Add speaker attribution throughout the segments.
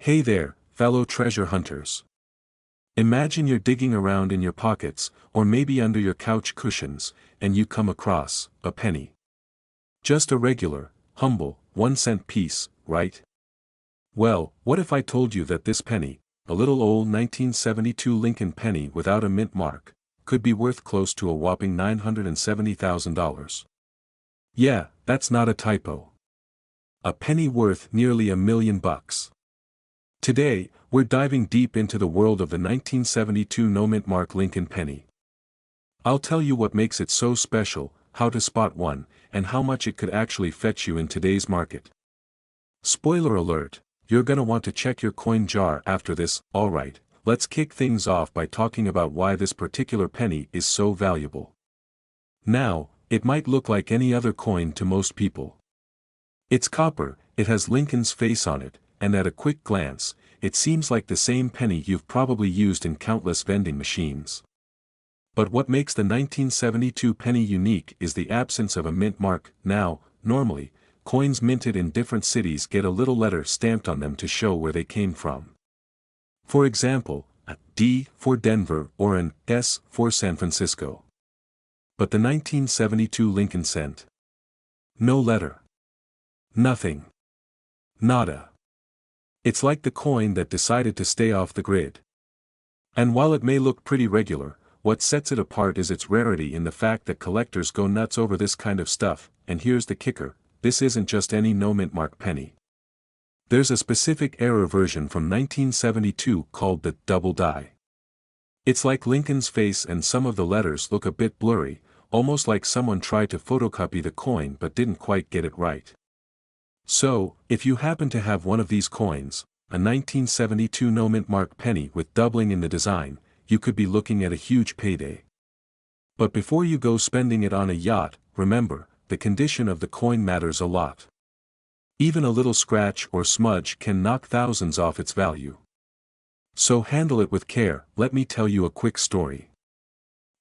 Speaker 1: Hey there, fellow treasure hunters. Imagine you're digging around in your pockets, or maybe under your couch cushions, and you come across a penny. Just a regular, humble, 1-cent piece, right? Well, what if I told you that this penny, a little old 1972 Lincoln penny without a mint mark, could be worth close to a whopping $970,000? Yeah, that's not a typo. A penny worth nearly $1 million. Today, we're diving deep into the world of the 1972 no-mint mark Lincoln penny. I'll tell you what makes it so special, how to spot one, and how much it could actually fetch you in today's market. Spoiler alert, you're gonna want to check your coin jar after this. Alright, let's kick things off by talking about why this particular penny is so valuable. Now, it might look like any other coin to most people. It's copper, it has Lincoln's face on it, and at a quick glance, it seems like the same penny you've probably used in countless vending machines. But what makes the 1972 penny unique is the absence of a mint mark. Now, normally, coins minted in different cities get a little letter stamped on them to show where they came from. For example, a D for Denver or an S for San Francisco. But the 1972 Lincoln cent? No letter. Nothing. Nada. It's like the coin that decided to stay off the grid. And while it may look pretty regular, what sets it apart is its rarity in the fact that collectors go nuts over this kind of stuff. And here's the kicker, this isn't just any no-mint mark penny. There's a specific era version from 1972 called the double die. It's like Lincoln's face and some of the letters look a bit blurry, almost like someone tried to photocopy the coin but didn't quite get it right. So, if you happen to have one of these coins, a 1972 no-mint mark penny with doubling in the design, you could be looking at a huge payday. But before you go spending it on a yacht, remember, the condition of the coin matters a lot. Even a little scratch or smudge can knock thousands off its value. So handle it with care. Let me tell you a quick story.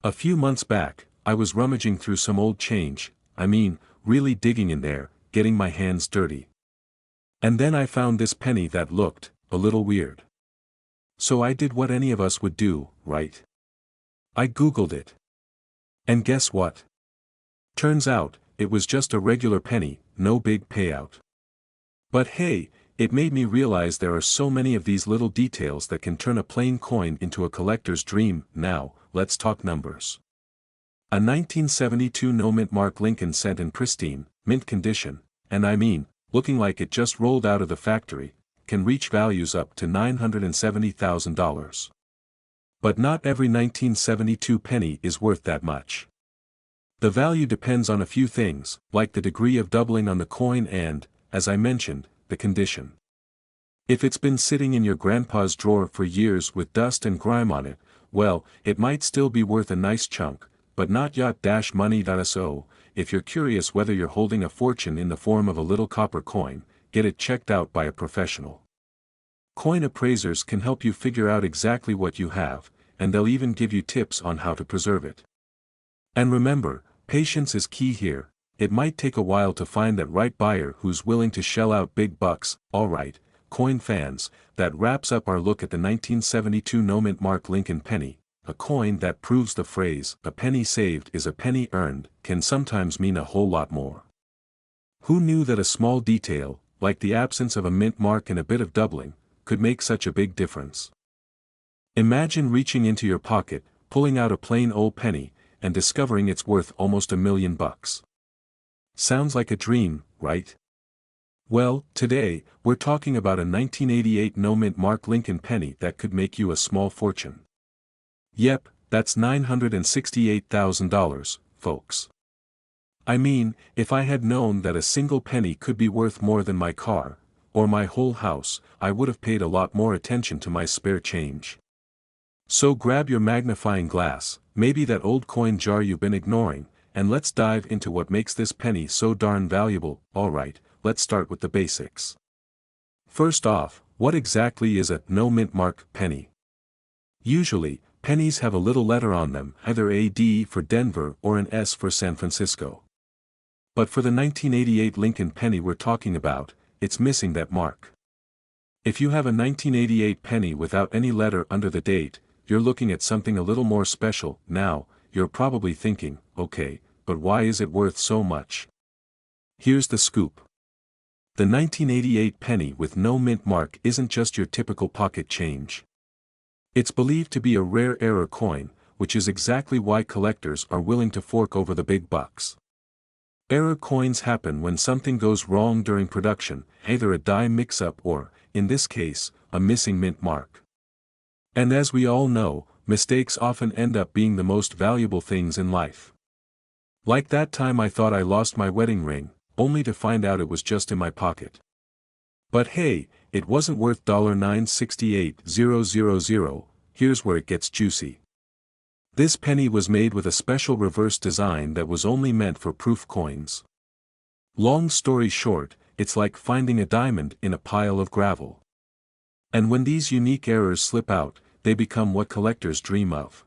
Speaker 1: A few months back, I was rummaging through some old change, really digging in there, getting my hands dirty. And then I found this penny that looked a little weird. So I did what any of us would do, right? I Googled it. And guess what? Turns out, it was just a regular penny, no big payout. But hey, it made me realize there are so many of these little details that can turn a plain coin into a collector's dream. Now, let's talk numbers. A 1972 no-mint mark Lincoln cent in pristine, mint condition, and looking like it just rolled out of the factory, can reach values up to $970,000. But not every 1972 penny is worth that much. The value depends on a few things, like the degree of doubling on the coin and, as I mentioned, the condition. If it's been sitting in your grandpa's drawer for years with dust and grime on it, well, it might still be worth a nice chunk, but not yacht-money.so. If you're curious whether you're holding a fortune in the form of a little copper coin, get it checked out by a professional. Coin appraisers can help you figure out exactly what you have, and they'll even give you tips on how to preserve it. And remember, patience is key here. It might take a while to find that right buyer who's willing to shell out big bucks. Alright, coin fans, that wraps up our look at the 1972 no-mint mark Lincoln penny. A coin that proves the phrase, "a penny saved is a penny earned," can sometimes mean a whole lot more. Who knew that a small detail, like the absence of a mint mark and a bit of doubling, could make such a big difference? Imagine reaching into your pocket, pulling out a plain old penny, and discovering it's worth almost $1 million. Sounds like a dream, right? Well, today, we're talking about a 1988 no-mint mark Lincoln penny that could make you a small fortune. Yep, that's $968,000, folks. If I had known that a single penny could be worth more than my car, or my whole house, I would have paid a lot more attention to my spare change. So grab your magnifying glass, maybe that old coin jar you've been ignoring, and let's dive into what makes this penny so darn valuable. Alright, let's start with the basics. First off, what exactly is a no-mint mark penny? Usually, pennies have a little letter on them, either a D for Denver or an S for San Francisco. But for the 1988 Lincoln penny we're talking about, it's missing that mark. If you have a 1988 penny without any letter under the date, you're looking at something a little more special. Now, you're probably thinking, okay, but why is it worth so much? Here's the scoop. The 1988 penny with no mint mark isn't just your typical pocket change. It's believed to be a rare error coin, which is exactly why collectors are willing to fork over the big bucks. Error coins happen when something goes wrong during production, either a die mix-up or, in this case, a missing mint mark. And as we all know, mistakes often end up being the most valuable things in life. Like that time I thought I lost my wedding ring, only to find out it was just in my pocket. But hey, it wasn't worth $968,000. Here's where it gets juicy. This penny was made with a special reverse design that was only meant for proof coins. Long story short, it's like finding a diamond in a pile of gravel. And when these unique errors slip out, they become what collectors dream of.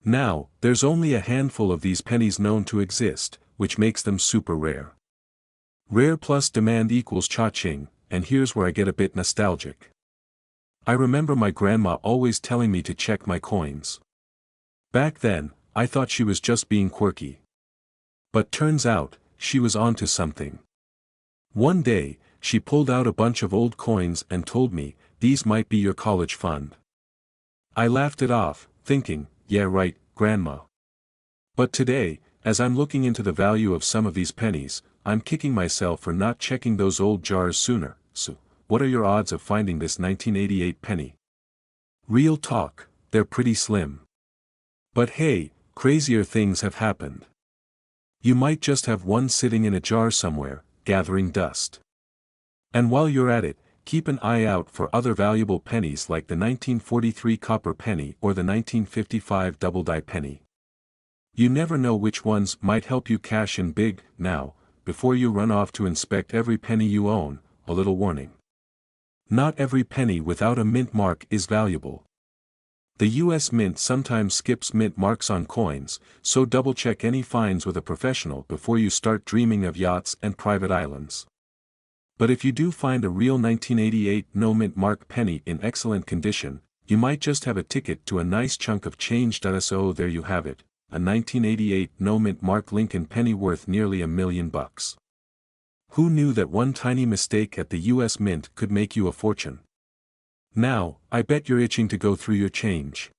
Speaker 1: Now, there's only a handful of these pennies known to exist, which makes them super rare. Rare plus demand equals cha-ching, and here's where I get a bit nostalgic. I remember my grandma always telling me to check my coins. Back then, I thought she was just being quirky. But turns out, she was onto something. One day, she pulled out a bunch of old coins and told me, "These might be your college fund." I laughed it off, thinking, yeah right, Grandma. But today, as I'm looking into the value of some of these pennies, I'm kicking myself for not checking those old jars sooner. So, what are your odds of finding this 1988 penny? Real talk, they're pretty slim. But hey, crazier things have happened. You might just have one sitting in a jar somewhere, gathering dust. And while you're at it, keep an eye out for other valuable pennies like the 1943 copper penny or the 1955 double-die penny. You never know which ones might help you cash in big. Now, before you run off to inspect every penny you own, a little warning. Not every penny without a mint mark is valuable. The US Mint sometimes skips mint marks on coins, so double-check any finds with a professional before you start dreaming of yachts and private islands. But if you do find a real 1988 no mint mark penny in excellent condition, you might just have a ticket to a nice chunk of change. So there you have it, a 1988 no mint mark Lincoln penny worth nearly $1 million. Who knew that one tiny mistake at the US Mint could make you a fortune? Now, I bet you're itching to go through your change.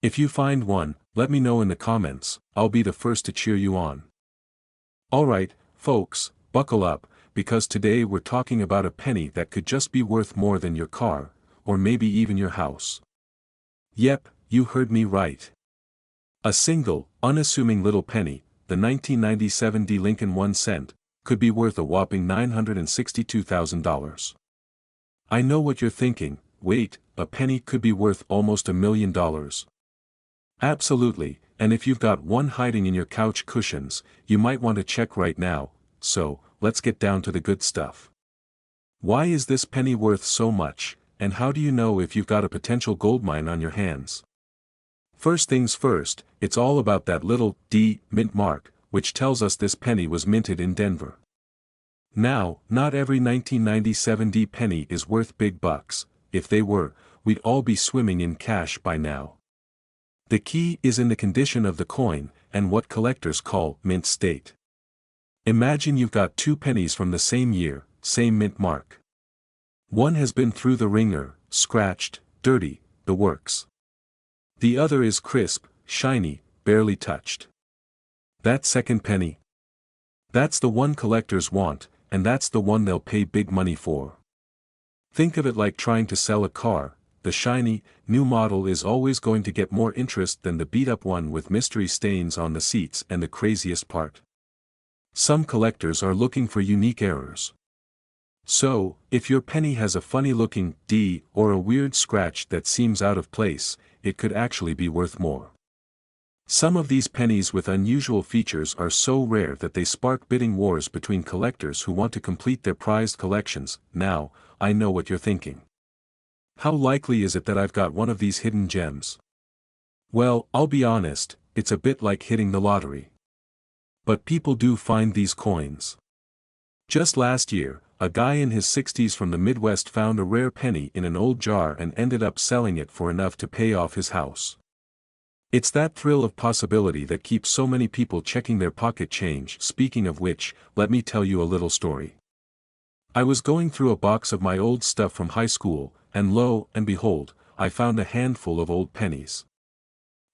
Speaker 1: If you find one, let me know in the comments, I'll be the first to cheer you on. Alright, folks, buckle up, because today we're talking about a penny that could just be worth more than your car, or maybe even your house. Yep, you heard me right. A single, unassuming little penny, the 1997 D Lincoln 1 cent, could be worth a whopping $962,000. I know what you're thinking. Wait, a penny could be worth almost $1 million. Absolutely, and if you've got one hiding in your couch cushions, you might want to check right now. So, let's get down to the good stuff. Why is this penny worth so much, and how do you know if you've got a potential goldmine on your hands? First things first, it's all about that little D mint mark, which tells us this penny was minted in Denver. Now, not every 1997 D penny is worth big bucks. If they were, we'd all be swimming in cash by now. The key is in the condition of the coin, and what collectors call mint state. Imagine you've got two pennies from the same year, same mint mark. One has been through the ringer, scratched, dirty, the works. The other is crisp, shiny, barely touched. That second penny? That's the one collectors want, and that's the one they'll pay big money for. Think of it like trying to sell a car. The shiny, new model is always going to get more interest than the beat-up one with mystery stains on the seats and the craziest part. Some collectors are looking for unique errors. So, if your penny has a funny-looking D or a weird scratch that seems out of place, it could actually be worth more. Some of these pennies with unusual features are so rare that they spark bidding wars between collectors who want to complete their prized collections. Now, I know what you're thinking. How likely is it that I've got one of these hidden gems? Well, I'll be honest, it's a bit like hitting the lottery. But people do find these coins. Just last year, a guy in his 60s from the Midwest found a rare penny in an old jar and ended up selling it for enough to pay off his house. It's that thrill of possibility that keeps so many people checking their pocket change. Speaking of which, let me tell you a little story. I was going through a box of my old stuff from high school, and lo and behold, I found a handful of old pennies.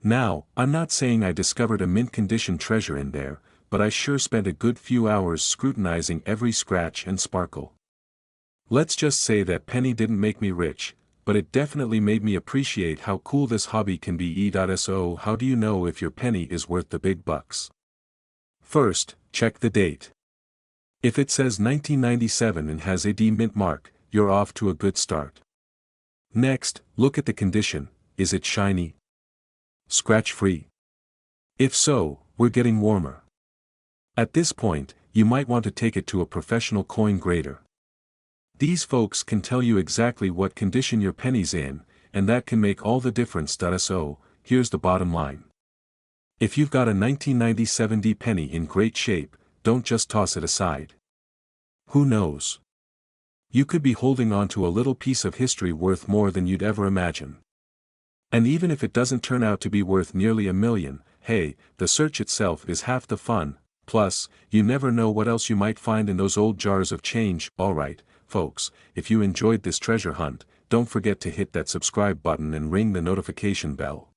Speaker 1: Now, I'm not saying I discovered a mint-condition treasure in there, but I sure spent a good few hours scrutinizing every scratch and sparkle. Let's just say that penny didn't make me rich, but it definitely made me appreciate how cool this hobby can be. So how do you know if your penny is worth the big bucks? First, check the date. If it says 1997 and has a D mint mark, you're off to a good start. Next, look at the condition. Is it shiny? Scratch-free? If so, we're getting warmer. At this point, you might want to take it to a professional coin grader. These folks can tell you exactly what condition your penny's in, and that can make all the difference. So, here's the bottom line. If you've got a 1997 D penny in great shape, don't just toss it aside. Who knows? You could be holding on to a little piece of history worth more than you'd ever imagine. And even if it doesn't turn out to be worth nearly $1 million, hey, the search itself is half the fun. Plus, you never know what else you might find in those old jars of change. Alright, folks, if you enjoyed this treasure hunt, don't forget to hit that subscribe button and ring the notification bell.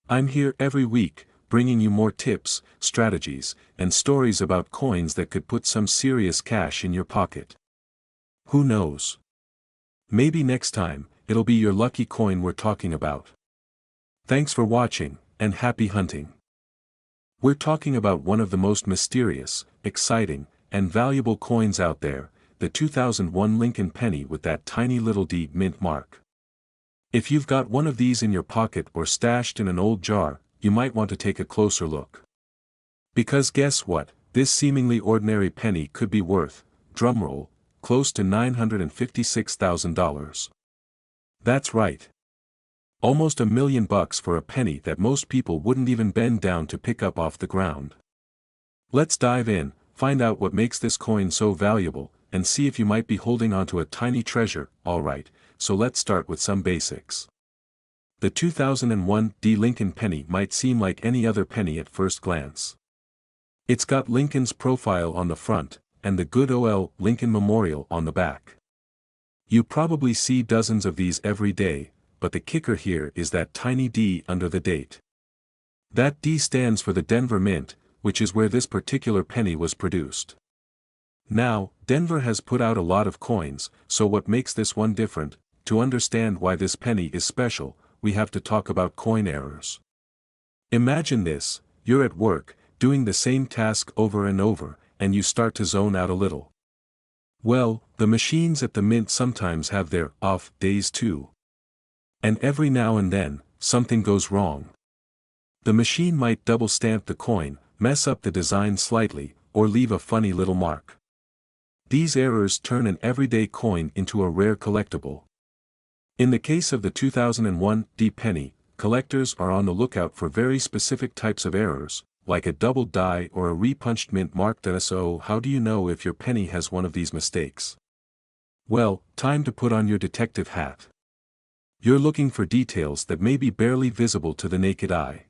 Speaker 1: I'm here every week, bringing you more tips, strategies, and stories about coins that could put some serious cash in your pocket. Who knows? Maybe next time, it'll be your lucky coin we're talking about. Thanks for watching, and happy hunting. We're talking about one of the most mysterious, exciting, and valuable coins out there, the 2001 Lincoln penny with that tiny little D mint mark. If you've got one of these in your pocket or stashed in an old jar, you might want to take a closer look. Because guess what, this seemingly ordinary penny could be worth, drumroll, close to $956,000. That's right. Almost $1 million for a penny that most people wouldn't even bend down to pick up off the ground. Let's dive in, find out what makes this coin so valuable, and see if you might be holding onto a tiny treasure. Alright, so let's start with some basics. The 2001 D Lincoln penny might seem like any other penny at first glance. It's got Lincoln's profile on the front, and the good old Lincoln Memorial on the back. You probably see dozens of these every day, but the kicker here is that tiny D under the date. That D stands for the Denver Mint, which is where this particular penny was produced. Now, Denver has put out a lot of coins, so what makes this one different? To understand why this penny is special, we have to talk about coin errors. Imagine this, you're at work, doing the same task over and over, and you start to zone out a little. Well, the machines at the mint sometimes have their off days too. And every now and then, something goes wrong. The machine might double stamp the coin, mess up the design slightly, or leave a funny little mark. These errors turn an everyday coin into a rare collectible. In the case of the 2001 D penny, collectors are on the lookout for very specific types of errors, like a double die or a repunched mint mark. So how do you know if your penny has one of these mistakes? Well, time to put on your detective hat. You're looking for details that may be barely visible to the naked eye.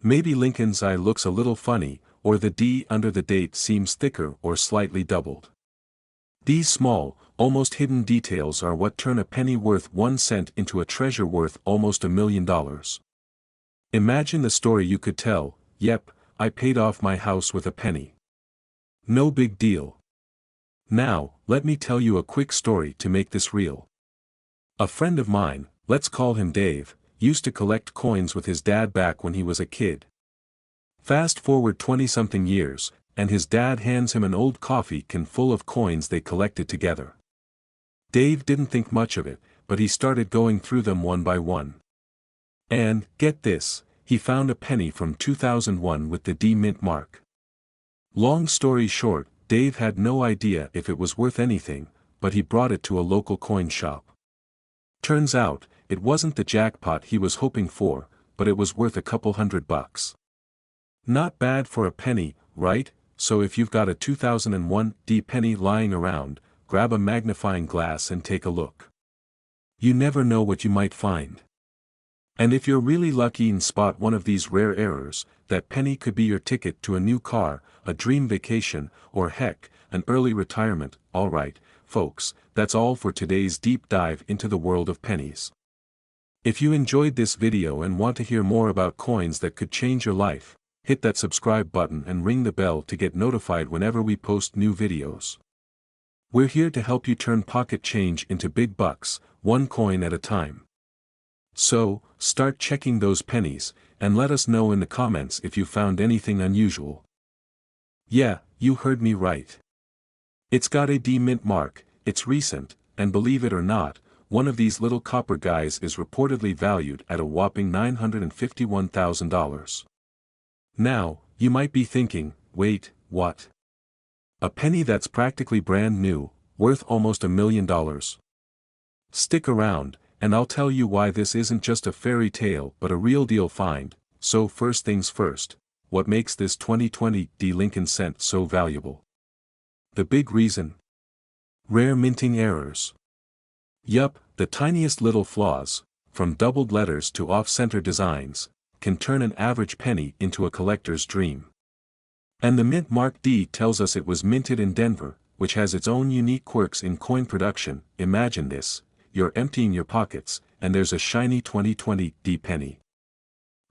Speaker 1: Maybe Lincoln's eye looks a little funny, or the D under the date seems thicker or slightly doubled. These small, almost hidden details are what turn a penny worth 1 cent into a treasure worth almost $1 million. Imagine the story you could tell. Yep, I paid off my house with a penny. No big deal. Now, let me tell you a quick story to make this real. A friend of mine, let's call him Dave, used to collect coins with his dad back when he was a kid. Fast forward 20-something years, and his dad hands him an old coffee can full of coins they collected together. Dave didn't think much of it, but he started going through them one by one. And, get this, he found a penny from 2001 with the D mint mark. Long story short, Dave had no idea if it was worth anything, but he brought it to a local coin shop. Turns out, it wasn't the jackpot he was hoping for, but it was worth a couple $100. Not bad for a penny, right? so if you've got a 2001 D penny lying around, grab a magnifying glass and take a look. You never know what you might find. And if you're really lucky and spot one of these rare errors, that penny could be your ticket to a new car, a dream vacation, or heck, an early retirement. Alright, folks, that's all for today's deep dive into the world of pennies. If you enjoyed this video and want to hear more about coins that could change your life, hit that subscribe button and ring the bell to get notified whenever we post new videos. We're here to help you turn pocket change into big bucks, one coin at a time. So, start checking those pennies, and let us know in the comments if you found anything unusual. Yeah, you heard me right. It's got a D mint mark, it's recent, and believe it or not, one of these little copper guys is reportedly valued at a whopping $951,000. Now, you might be thinking, wait, what? A penny that's practically brand new, worth almost $1 million. Stick around, and I'll tell you why this isn't just a fairy tale but a real deal find. So first things first, what makes this 2020 D Lincoln cent so valuable? The big reason? Rare minting errors. Yup, the tiniest little flaws, from doubled letters to off-center designs, can turn an average penny into a collector's dream. And the mint mark D tells us it was minted in Denver, which has its own unique quirks in coin production. Imagine this, you're emptying your pockets, and there's a shiny 2020 D penny.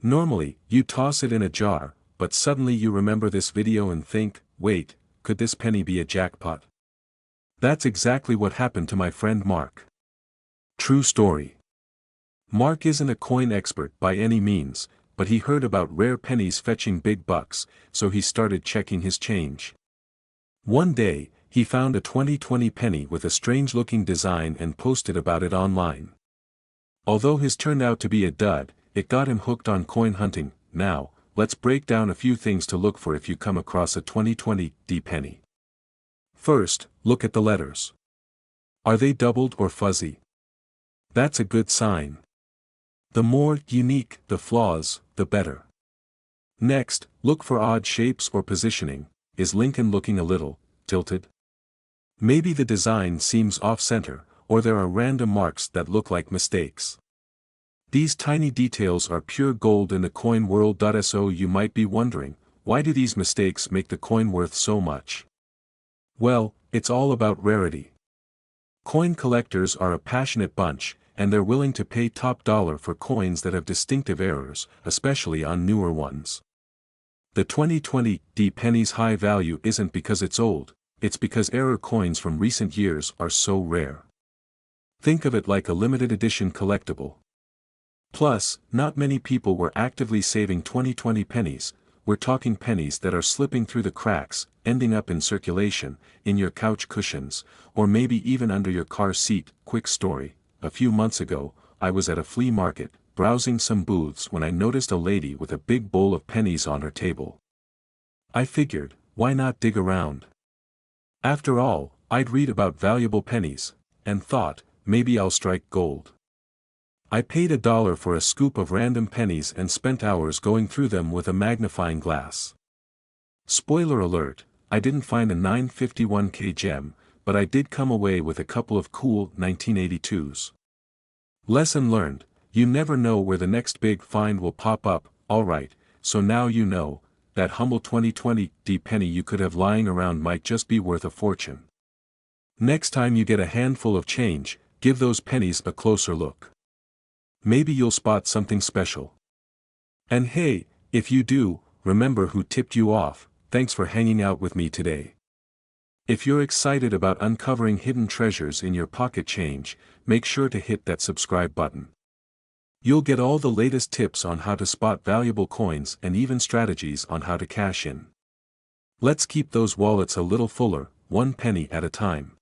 Speaker 1: Normally, you toss it in a jar, but suddenly you remember this video and think, wait, could this penny be a jackpot? That's exactly what happened to my friend Mark. True story. Mark isn't a coin expert by any means, but he heard about rare pennies fetching big bucks, so he started checking his change. One day, he found a 2020 penny with a strange-looking design and posted about it online. Although his turned out to be a dud, it got him hooked on coin hunting. Now, let's break down a few things to look for if you come across a 2020 D penny. First, look at the letters. Are they doubled or fuzzy? That's a good sign. The more unique the flaws, the better. Next, look for odd shapes or positioning. Is Lincoln looking a little tilted? Maybe the design seems off-center, or there are random marks that look like mistakes. These tiny details are pure gold in the coin world. So you might be wondering, why do these mistakes make the coin worth so much? Well, it's all about rarity. Coin collectors are a passionate bunch, and they're willing to pay top dollar for coins that have distinctive errors, especially on newer ones. The 2020 D penny's high value isn't because it's old, it's because error coins from recent years are so rare. Think of it like a limited edition collectible. Plus, not many people were actively saving 2020 pennies. We're talking pennies that are slipping through the cracks, ending up in circulation, in your couch cushions, or maybe even under your car seat. Quick story. A few months ago, I was at a flea market, browsing some booths when I noticed a lady with a big bowl of pennies on her table. I figured, why not dig around? After all, I'd read about valuable pennies, and thought, maybe I'll strike gold. I paid $1 for a scoop of random pennies and spent hours going through them with a magnifying glass. Spoiler alert, I didn't find a 951K gem, but I did come away with a couple of cool 1982s. Lesson learned, you never know where the next big find will pop up. Alright, so now you know, that humble 2020 D penny you could have lying around might just be worth a fortune. Next time you get a handful of change, give those pennies a closer look. Maybe you'll spot something special. And hey, if you do, remember who tipped you off. Thanks for hanging out with me today. If you're excited about uncovering hidden treasures in your pocket change, make sure to hit that subscribe button. You'll get all the latest tips on how to spot valuable coins and even strategies on how to cash in. Let's keep those wallets a little fuller, one penny at a time.